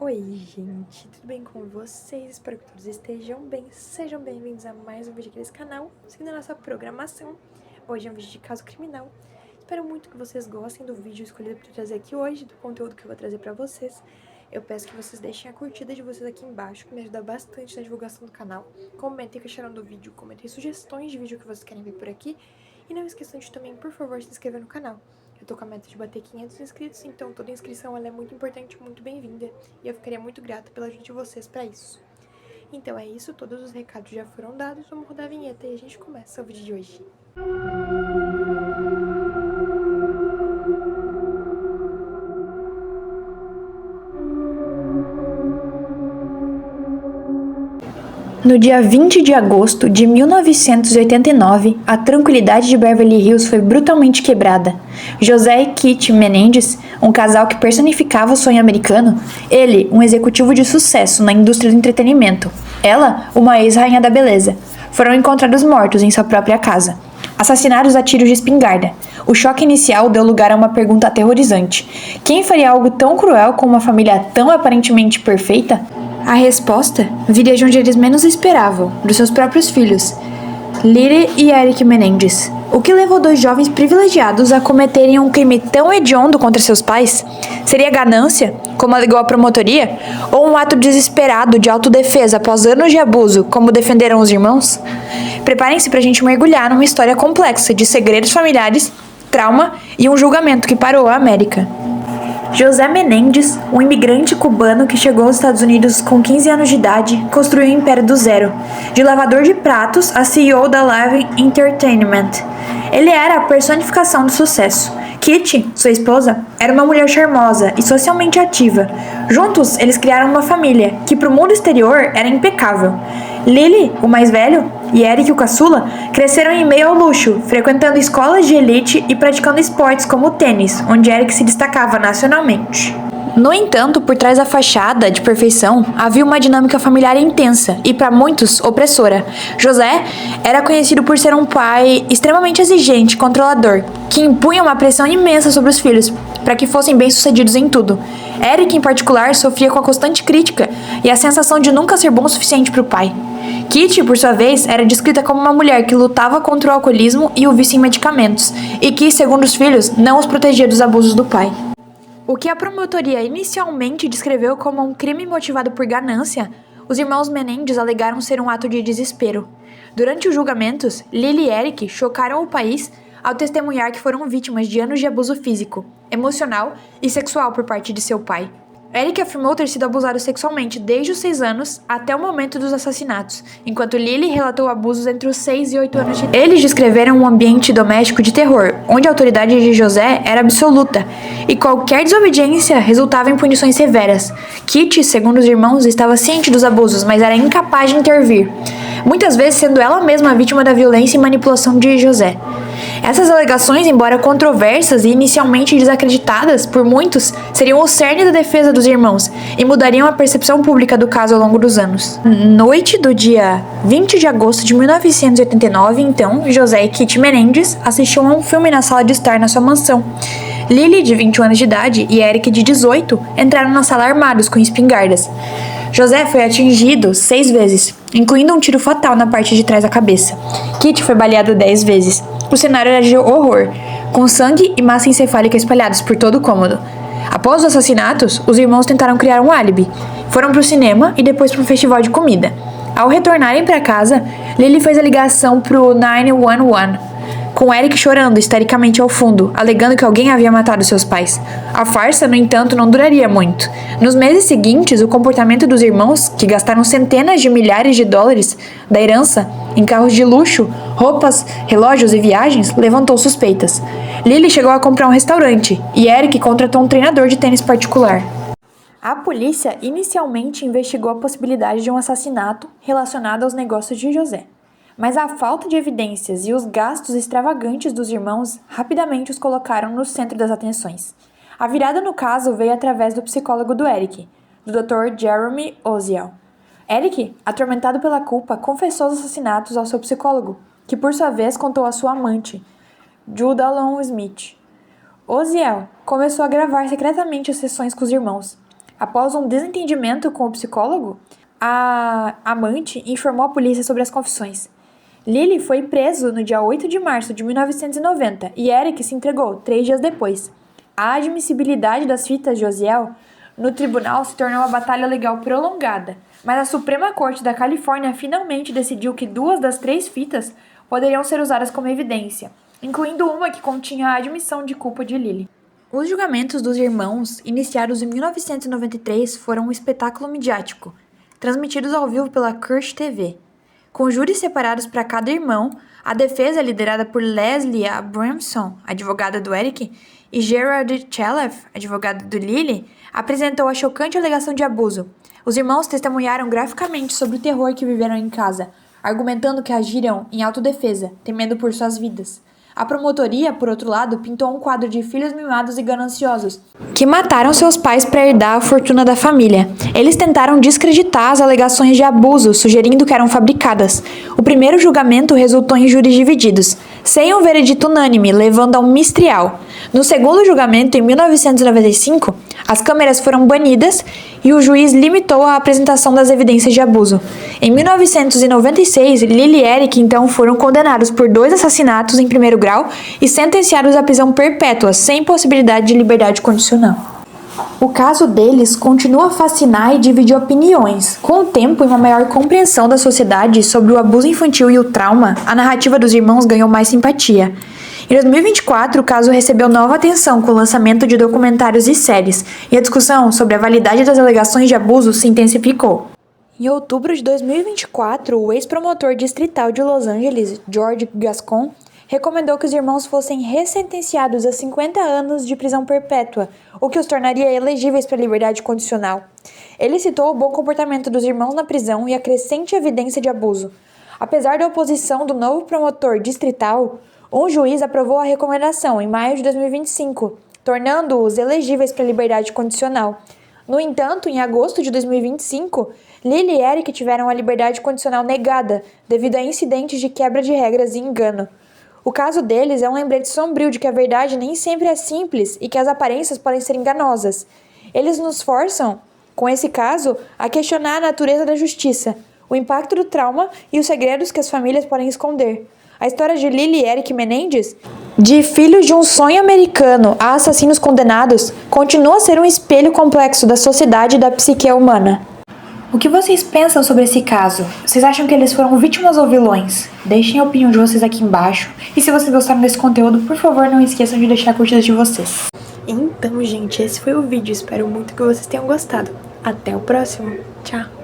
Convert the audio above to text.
Oi, gente, tudo bem com vocês? Espero que todos estejam bem. Sejam bem-vindos a mais um vídeo aqui nesse canal, seguindo a nossa programação. Hoje é um vídeo de caso criminal. Espero muito que vocês gostem do vídeo escolhido para trazer aqui hoje, do conteúdo que eu vou trazer para vocês. Eu peço que vocês deixem a curtida de vocês aqui embaixo, que me ajuda bastante na divulgação do canal. Comentem o que acharam do vídeo, comentem sugestões de vídeo que vocês querem ver por aqui. E não esqueçam de também, por favor, se inscrever no canal. Eu tô com a meta de bater 500 inscritos, então toda inscrição ela é muito importante, muito bem-vinda. E eu ficaria muito grata pela ajuda de vocês pra isso. Então é isso, todos os recados já foram dados, vamos rodar a vinheta e a gente começa o vídeo de hoje. No dia 20 de agosto de 1989, a tranquilidade de Beverly Hills foi brutalmente quebrada. José e Kitty Menendez, um casal que personificava o sonho americano, ele, um executivo de sucesso na indústria do entretenimento, ela, uma ex-rainha da beleza, foram encontrados mortos em sua própria casa. Assassinados a tiros de espingarda. O choque inicial deu lugar a uma pergunta aterrorizante: quem faria algo tão cruel com uma família tão aparentemente perfeita? A resposta viria de onde eles menos esperavam, dos seus próprios filhos, Lily e Eric Menendez. O que levou dois jovens privilegiados a cometerem um crime tão hediondo contra seus pais? Seria ganância, como alegou a promotoria, ou um ato desesperado de autodefesa após anos de abuso, como defenderam os irmãos? Preparem-se para a gente mergulhar numa história complexa de segredos familiares, trauma e um julgamento que parou a América. José Menendez, um imigrante cubano que chegou aos Estados Unidos com 15 anos de idade, construiu um império do zero, de lavador de pratos a CEO da Live Entertainment. Ele era a personificação do sucesso. Kitty, sua esposa, era uma mulher charmosa e socialmente ativa. Juntos, eles criaram uma família que, para o mundo exterior, era impecável. Lily, o mais velho, e Eric, o caçula, cresceram em meio ao luxo, frequentando escolas de elite e praticando esportes como o tênis, onde Eric se destacava nacionalmente. No entanto, por trás da fachada de perfeição, havia uma dinâmica familiar intensa e, para muitos, opressora. José era conhecido por ser um pai extremamente exigente e controlador, que impunha uma pressão imensa sobre os filhos, para que fossem bem-sucedidos em tudo. Eric, em particular, sofria com a constante crítica e a sensação de nunca ser bom o suficiente para o pai. Kitty, por sua vez, era descrita como uma mulher que lutava contra o alcoolismo e o vício em medicamentos, e que, segundo os filhos, não os protegia dos abusos do pai. O que a promotoria inicialmente descreveu como um crime motivado por ganância, os irmãos Menendez alegaram ser um ato de desespero. Durante os julgamentos, Lily e Eric chocaram o país ao testemunhar que foram vítimas de anos de abuso físico, emocional e sexual por parte de seu pai. Eric afirmou ter sido abusado sexualmente desde os 6 anos até o momento dos assassinatos, enquanto Lily relatou abusos entre os 6 e 8 anos de idade. Eles descreveram um ambiente doméstico de terror, onde a autoridade de José era absoluta, e qualquer desobediência resultava em punições severas. Kitty, segundo os irmãos, estava ciente dos abusos, mas era incapaz de intervir, muitas vezes sendo ela mesma vítima da violência e manipulação de José. Essas alegações, embora controversas e inicialmente desacreditadas por muitos, seriam o cerne da defesa dos irmãos e mudariam a percepção pública do caso ao longo dos anos. Noite do dia 20 de agosto de 1989, então, José e Kitty Menendez assistiam a um filme na sala de estar na sua mansão. Lily, de 21 anos de idade, e Eric, de 18, entraram na sala armados com espingardas. José foi atingido 6 vezes, incluindo um tiro fatal na parte de trás da cabeça. Kitty foi baleada 10 vezes. O cenário era de horror, com sangue e massa encefálica espalhados por todo o cômodo. Após os assassinatos, os irmãos tentaram criar um álibi. Foram para o cinema e depois para um festival de comida. Ao retornarem para casa, Lily fez a ligação para o 911, com Eric chorando histericamente ao fundo, alegando que alguém havia matado seus pais. A farsa, no entanto, não duraria muito. Nos meses seguintes, o comportamento dos irmãos, que gastaram centenas de milhares de dólares da herança em carros de luxo, roupas, relógios e viagens, levantou suspeitas. Lily chegou a comprar um restaurante e Eric contratou um treinador de tênis particular. A polícia inicialmente investigou a possibilidade de um assassinato relacionado aos negócios de José. Mas a falta de evidências e os gastos extravagantes dos irmãos rapidamente os colocaram no centro das atenções. A virada no caso veio através do psicólogo do Eric, do Dr. Jeremy Oziel. Eric, atormentado pela culpa, confessou os assassinatos ao seu psicólogo, que por sua vez contou à sua amante, Judah Long Smith. Oziel começou a gravar secretamente as sessões com os irmãos. Após um desentendimento com o psicólogo, a amante informou a polícia sobre as confissões. Lily foi preso no dia 8 de março de 1990 e Eric se entregou 3 dias depois. A admissibilidade das fitas de Osiel no tribunal se tornou uma batalha legal prolongada, mas a Suprema Corte da Califórnia finalmente decidiu que 2 das 3 fitas poderiam ser usadas como evidência, incluindo uma que continha a admissão de culpa de Lily. Os julgamentos dos irmãos, iniciados em 1993, foram um espetáculo midiático, transmitidos ao vivo pela Crush TV. Com júris separados para cada irmão, a defesa, liderada por Leslie Abramson, advogada do Eric, e Gerald Chalef, advogado do Lily, apresentou a chocante alegação de abuso. Os irmãos testemunharam graficamente sobre o terror que viveram em casa, argumentando que agiram em autodefesa, temendo por suas vidas. A promotoria, por outro lado, pintou um quadro de filhos mimados e gananciosos, que mataram seus pais para herdar a fortuna da família. Eles tentaram descreditar as alegações de abuso, sugerindo que eram fabricadas. O primeiro julgamento resultou em júris divididos, sem um veredito unânime, levando a um mistrial. No segundo julgamento, em 1995, as câmeras foram banidas e o juiz limitou a apresentação das evidências de abuso. Em 1996, Lily e Eric então foram condenados por 2 assassinatos em primeiro grau e sentenciados à prisão perpétua, sem possibilidade de liberdade condicional. O caso deles continua a fascinar e dividir opiniões. Com o tempo e uma maior compreensão da sociedade sobre o abuso infantil e o trauma, a narrativa dos irmãos ganhou mais simpatia. Em 2024, o caso recebeu nova atenção com o lançamento de documentários e séries, e a discussão sobre a validade das alegações de abuso se intensificou. Em outubro de 2024, o ex-promotor distrital de Los Angeles, George Gascon, recomendou que os irmãos fossem ressentenciados a 50 anos de prisão perpétua, o que os tornaria elegíveis para a liberdade condicional. Ele citou o bom comportamento dos irmãos na prisão e a crescente evidência de abuso. Apesar da oposição do novo promotor distrital, um juiz aprovou a recomendação em maio de 2025, tornando-os elegíveis para a liberdade condicional. No entanto, em agosto de 2025, Lily e Eric tiveram a liberdade condicional negada devido a incidentes de quebra de regras e engano. O caso deles é um lembrete sombrio de que a verdade nem sempre é simples e que as aparências podem ser enganosas. Eles nos forçam, com esse caso, a questionar a natureza da justiça, o impacto do trauma e os segredos que as famílias podem esconder. A história de Lily e Eric Menendez, de filhos de um sonho americano a assassinos condenados, continua a ser um espelho complexo da sociedade e da psique humana. O que vocês pensam sobre esse caso? Vocês acham que eles foram vítimas ou vilões? Deixem a opinião de vocês aqui embaixo. E se vocês gostaram desse conteúdo, por favor, não esqueçam de deixar a curtida de vocês. Então, gente, esse foi o vídeo. Espero muito que vocês tenham gostado. Até o próximo. Tchau!